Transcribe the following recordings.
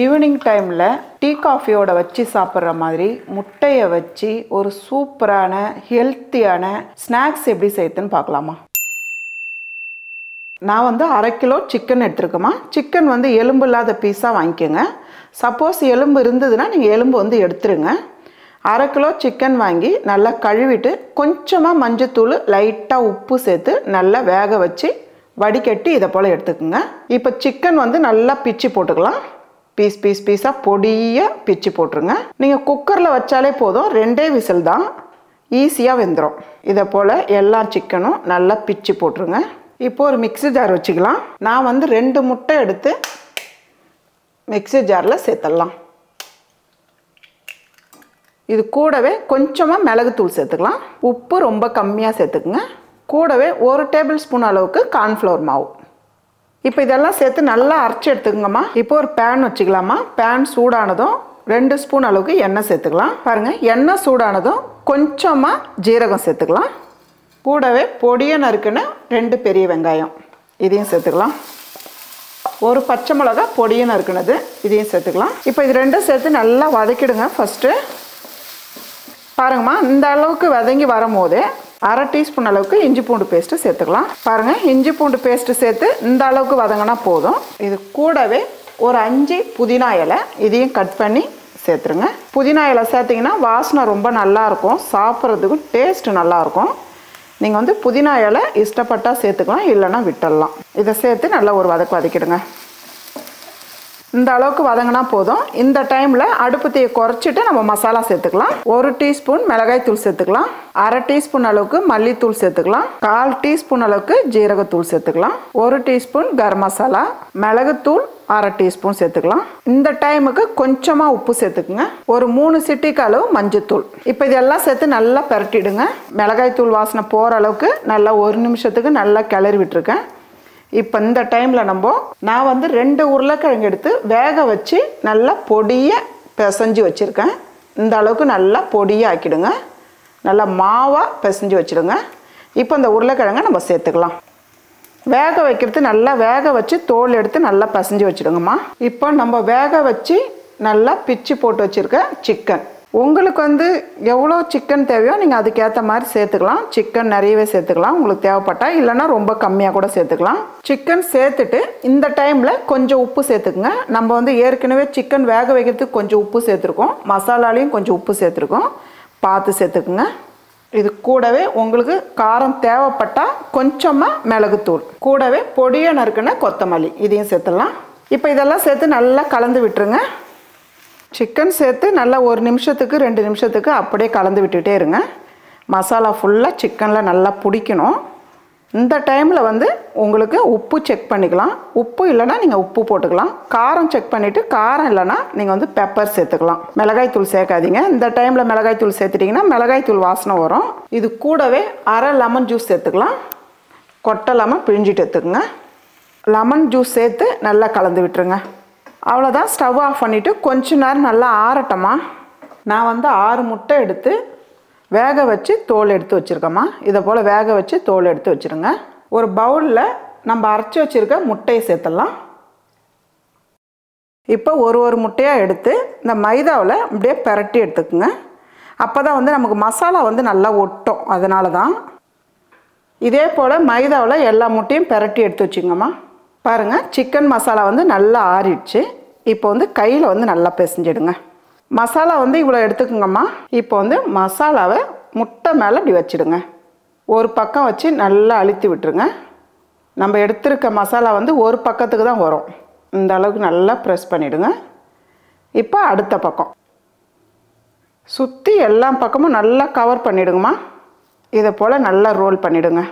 Evening டைமில் tea காஃபியோட வச்சு சாப்பிட்ற மாதிரி முட்டையை வச்சு ஒரு சூப்பரான ஹெல்த்தியான ஸ்நாக்ஸ் எப்படி செய்யுதுன்னு பார்க்கலாமா. நான் வந்து 1/2 கிலோ சிக்கன் எடுத்துருக்கேம்மா. சிக்கன் வந்து எலும்பு இல்லாத பீஸாக வாங்கிக்கோங்க. சப்போஸ் எலும்பு இருந்ததுன்னா நீங்கள் எலும்பு வந்து எடுத்துருங்க. 1/2 கிலோ சிக்கன் வாங்கி நல்லா கழுவிட்டு கொஞ்சமாக மஞ்சத்தூள் லைட்டாக உப்பு சேர்த்து நல்லா வேக வச்சு வடிகட்டி இதை போல் எடுத்துக்கோங்க. இப்போ சிக்கன் வந்து நல்லா பிச்சு போட்டுக்கலாம். பீஸாக பொடியாக பிச்சு போட்டுருங்க. நீங்கள் குக்கரில் வச்சாலே போதும், 2 விசில் தான், ஈஸியாக வெந்துடும். இதை போல் எல்லா சிக்கனும் நல்லா பிச்சு போட்டுருங்க. இப்போ ஒரு மிக்ஸி ஜார் வச்சுக்கலாம். நான் வந்து 2 முட்டை எடுத்து மிக்ஸி ஜாரில் சேர்த்துடலாம். இது கூடவே கொஞ்சமாக மிளகுத்தூள் சேர்த்துக்கலாம். உப்பு ரொம்ப கம்மியாக சேர்த்துக்குங்க. கூடவே 1 டேபிள் ஸ்பூன் அளவுக்கு கார்ன்ஃப்ளவர் மாவு. இப்போ இதெல்லாம் சேர்த்து நல்லா அரைச்சி எடுத்துக்கோங்கம்மா. இப்போ ஒரு பேன் வச்சுக்கலாமா. பேன் சூடானதும் 2 ஸ்பூன் அளவுக்கு எண்ணெய் சேர்த்துக்கலாம். பாருங்கள், எண்ணெய் சூடானதும் கொஞ்சமாக ஜீரகம் சேர்த்துக்கலாம். கூடவே பொடியை நறுக்குன்னு 2 பெரிய வெங்காயம் இதையும் சேர்த்துக்கலாம். 1 பச்சை மிளகா பொடியை நறுக்குனது இதையும் சேர்த்துக்கலாம். இப்போ இது 2 சேர்த்து நல்லா வதக்கிடுங்க. ஃபஸ்ட்டு பாருங்கம்மா, இந்த அளவுக்கு வதங்கி வரும்போது 1/2 டீஸ்பூன் அளவுக்கு இஞ்சி பூண்டு பேஸ்ட்டு சேர்த்துக்கலாம். பாருங்கள், இஞ்சி பூண்டு பேஸ்ட்டு சேர்த்து இந்த அளவுக்கு வதங்கினா போதும். இது கூடவே ஒரு 5 புதினா இலை இதையும் கட் பண்ணி சேர்த்துருங்க. புதினா இலை சேர்த்திங்கன்னா வாசனை ரொம்ப நல்லாயிருக்கும், சாப்பிட்றதுக்கும் டேஸ்ட்டு நல்லாயிருக்கும். நீங்கள் வந்து புதினா இலை இஷ்டப்பட்டால் சேர்த்துக்கலாம், இல்லைன்னா விட்டுடலாம். இதை சேர்த்து நல்லா ஒரு வதக்கிடுங்க. இந்த அளவுக்கு வதங்கினா போதும். இந்த டைமில் அடுப்பு தீயை குறைச்சிட்டு நம்ம மசாலா சேர்த்துக்கலாம். 1 டீஸ்பூன் மிளகாய்த்தூள் சேர்த்துக்கலாம். 1/2 டீஸ்பூன் அளவுக்கு மல்லித்தூள் சேர்த்துக்கலாம். 1/4 டீஸ்பூன் அளவுக்கு ஜீரகத்தூள் சேர்த்துக்கலாம். 1 டீஸ்பூன் கரம் மசாலா, மிளகுத்தூள் 1/2 டீஸ்பூன் சேர்த்துக்கலாம். இந்த டைமுக்கு கொஞ்சமாக உப்பு சேர்த்துக்குங்க. ஒரு 3 சிட்டிக்கு அளவு மஞ்சத்தூள். இப்போ இதெல்லாம் சேர்த்து நல்லா பரட்டிடுங்க. மிளகாய்த்தூள் வாசனை போகிற அளவுக்கு நல்லா 1 நிமிஷத்துக்கு நல்லா கிளறி விட்டுருக்கேன். இப்போ இந்த டைமில் நான் வந்து 2 உருளைக்கிழங்கு எடுத்து வேக வச்சு நல்லா பொடியை பிசைஞ்சு வச்சுருக்கேன். இந்த அளவுக்கு நல்லா பொடியாக ஆக்கிடுங்க. நல்லா மாவாக பிசைஞ்சு வச்சுடுங்க. இப்போ இந்த உருளைக்கிழங்கை நம்ம சேர்த்துக்கலாம். வேக வைக்கிறது நல்லா வேக வச்சு தோல் எடுத்து நல்லா பிசைஞ்சு வச்சுடுங்கம்மா. இப்போ நம்ம வேக வச்சு நல்லா பிச்சு போட்டு வச்சுருக்க சிக்கன், உங்களுக்கு வந்து எவ்வளோ சிக்கன் தேவையோ நீங்கள் அதுக்கேற்ற மாதிரி சேர்த்துக்கலாம். சிக்கன் நிறையவே சேர்த்துக்கலாம் உங்களுக்கு தேவைப்பட்டால், இல்லைன்னா ரொம்ப கம்மியாக கூட சேர்த்துக்கலாம். சிக்கன் சேர்த்துட்டு இந்த டைமில் கொஞ்சம் உப்பு சேர்த்துக்குங்க. நம்ம வந்து ஏற்கனவே சிக்கன் வேக வைக்கிறதுக்கு கொஞ்சம் உப்பு சேர்த்துருக்கோம், மசாலாலையும் கொஞ்சம் உப்பு சேர்த்துருக்கோம், பார்த்து சேர்த்துக்குங்க. இது கூடவே உங்களுக்கு காரம் தேவைப்பட்டால் கொஞ்சமாக மிளகுத்தூள், கூடவே பொடியை நறுக்குன கொத்தமல்லி இதையும் சேர்த்துடலாம். இப்போ இதெல்லாம் சேர்த்து நல்லா கலந்து விட்டுருங்க. சிக்கன் சேர்த்து நல்லா 1 நிமிஷத்துக்கு 2 நிமிஷத்துக்கு அப்படியே கலந்து விட்டுகிட்டே இருங்க. மசாலா ஃபுல்லாக சிக்கனில் நல்லா பிடிக்கணும். இந்த டைமில் வந்து உங்களுக்கு உப்பு செக் பண்ணிக்கலாம். உப்பு இல்லைன்னா நீங்கள் உப்பு போட்டுக்கலாம். காரம் செக் பண்ணிவிட்டு, காரம் இல்லைன்னா நீங்கள் வந்து பெப்பர் சேர்த்துக்கலாம். மிளகாய்த்தூள் சேர்க்காதீங்க. இந்த டைமில் மிளகாய்த்தூள் சேர்த்துட்டிங்கன்னா மிளகாய்த்தூள் வாசனை வரும். இது கூடவே 1/2 லெமன் ஜூஸ் சேர்த்துக்கலாம். கொட்டை லெமன் பிழிஞ்சிட்டு எடுத்துக்கோங்க. லெமன் ஜூஸ் சேர்த்து நல்லா கலந்து விட்டுருங்க. அவ்வளோதான். ஸ்டவ் ஆஃப் பண்ணிவிட்டு கொஞ்ச நேரம் நல்லா ஆறட்டமா. நான் வந்து 6 முட்டை எடுத்து வேக வச்சு தோல் எடுத்து வச்சுருக்கேம்மா. இதை போல் வேக வச்சு தோல் எடுத்து வச்சுருங்க. ஒரு பவுலில் நம்ம அரைச்சி வச்சுருக்க முட்டையை சேர்த்துடலாம். இப்போ ஒரு முட்டையாக எடுத்து இந்த மைதாவில் அப்படியே பிரட்டி எடுத்துக்குங்க. அப்போ தான் வந்து நமக்கு மசாலா வந்து நல்லா ஒட்டும், அதனால தான். இதே போல் மைதாவில் எல்லா முட்டையும் பிரட்டி எடுத்து வச்சுங்கம்மா. பாருங்கள், சிக்கன் மசாலா வந்து நல்லா ஆறிடுச்சு. இப்போ வந்து கையில் வந்து நல்லா பிசைஞ்சிடுங்க. மசாலா வந்து இவ்வளோ எடுத்துக்குங்கம்மா. இப்போ வந்து மசாலாவை முட்டை மேலே இப்படி வச்சுடுங்க. ஒரு பக்கம் வச்சு நல்லா அழுத்தி விட்டுருங்க. நம்ம எடுத்துருக்க மசாலா வந்து ஒரு பக்கத்துக்கு தான் வரும். இந்த அளவுக்கு நல்லா ப்ரெஸ் பண்ணிவிடுங்க. இப்போ அடுத்த பக்கம் சுற்றி எல்லா பக்கமும் நல்லா கவர் பண்ணிவிடுங்கம்மா. இதை போல் நல்லா ரோல் பண்ணிவிடுங்க.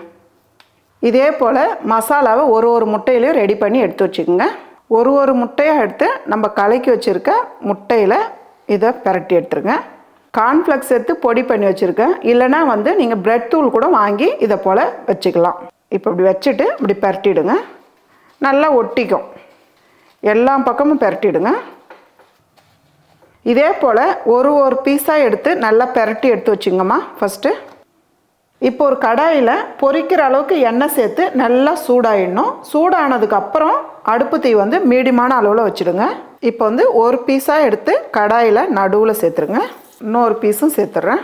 இதே போல் மசாலாவை ஒரு முட்டையிலையும் ரெடி பண்ணி எடுத்து வச்சுக்கோங்க. ஒரு முட்டையாக எடுத்து நம்ம கலக்கி வச்சுருக்க முட்டையில் இதை பிரட்டி எடுத்துருங்க. கார்ன்ஃப்ளெக்ஸ் சேர்த்து பொடி பண்ணி வச்சுருக்கேன். இல்லைனா வந்து நீங்கள் பிரெட் தூள் கூட வாங்கி இதை போல் வச்சுக்கலாம். இப்போ இப்படி வச்சுட்டு இப்படி பிரட்டிடுங்க. நல்லா ஒட்டிக்கும். எல்லா பக்கமும் பிரட்டிடுங்க. இதே போல் ஒரு பீஸாக எடுத்து நல்லா பிரட்டி எடுத்து வச்சுங்கம்மா. ஃபஸ்ட்டு இப்போ ஒரு கடாயில் பொரிக்கிற அளவுக்கு எண்ணெய் சேர்த்து நல்லா சூடாயிடணும். சூடானதுக்கு அப்புறம் அடுப்பு தீ வந்து மீடியமான அளவில் வச்சுடுங்க. இப்போ வந்து ஒரு பீஸாக எடுத்து கடாயில் நடுவில் சேர்த்துருங்க. இன்னொரு பீஸும் சேர்த்துட்றேன்.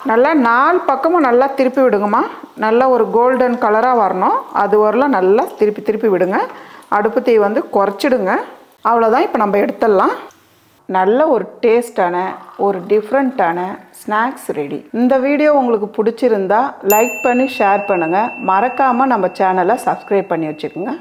நல்லா 4 பக்கமும் நல்லா திருப்பி விடுங்கம்மா. நல்லா ஒரு கோல்டன் கலராக வரணும். அது வரலாம் நல்லா திருப்பி விடுங்க. அடுப்பு தீ வந்து குறைச்சிடுங்க. அவ்வளோதான். இப்போ நம்ம எடுத்துடலாம். நல்ல ஒரு டேஸ்டான ஒரு டிஃப்ரெண்ட்டான ஸ்நாக்ஸ் ரெடி. இந்த வீடியோ உங்களுக்கு பிடிச்சிருந்தா லைக் பண்ணி ஷேர் பண்ணுங்கள். மறக்காமல் நம்ம சேனலை சப்ஸ்கிரைப் பண்ணி வச்சுக்கோங்க.